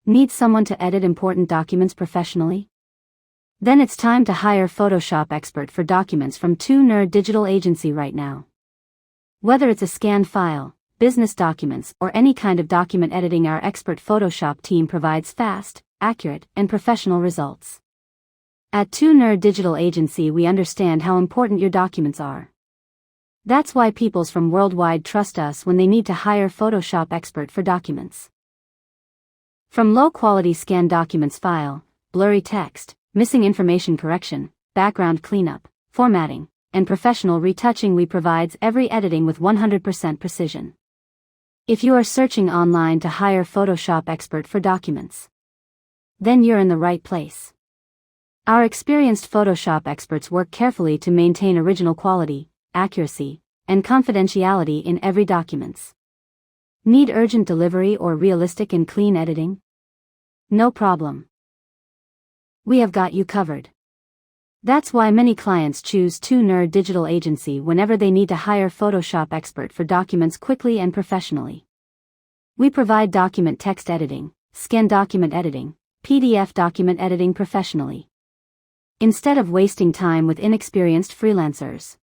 Need someone to edit important documents professionally? Then it's time to hire Photoshop expert for documents from youre Digital Agency right now. Whether it's a scanned file, business documents, or any kind of document editing, our expert Photoshop team provides fast, accurate, and professional results. At youre Digital Agency, we understand how important your documents are. That's why peoples from worldwide trust us when they need to hire Photoshop expert for documents. From low-quality scanned documents file, blurry text, missing information correction, background cleanup, formatting, and professional retouching, we provides every editing with 100% precision. If you are searching online to hire Photoshop expert for documents, then you're in the right place. Our experienced Photoshop experts work carefully to maintain original quality, accuracy, and confidentiality in every documents. Need urgent delivery or realistic and clean editing? No problem. We have got you covered. That's why many clients choose youre Digital Agency whenever they need to hire Photoshop expert for documents quickly and professionally. We provide document text editing, scan document editing, PDF document editing professionally. Instead of wasting time with inexperienced freelancers,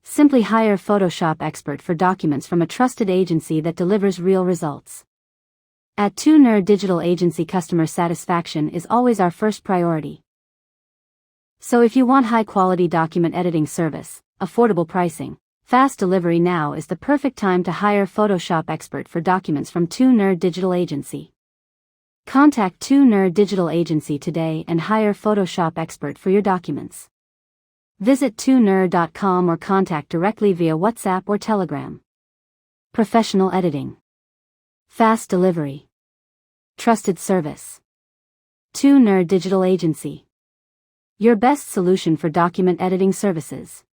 simply hire Photoshop expert for documents from a trusted agency that delivers real results. At youre Digital Agency, customer satisfaction is always our first priority. So if you want high-quality document editing service, affordable pricing, fast delivery, now is the perfect time to hire Photoshop expert for documents from youre Digital Agency. Contact youre Digital Agency today and hire Photoshop expert for your documents. Visit youre.com or contact directly via WhatsApp or Telegram. Professional editing. Fast delivery. Trusted service. youre Digital Agency. Your best solution for document editing services.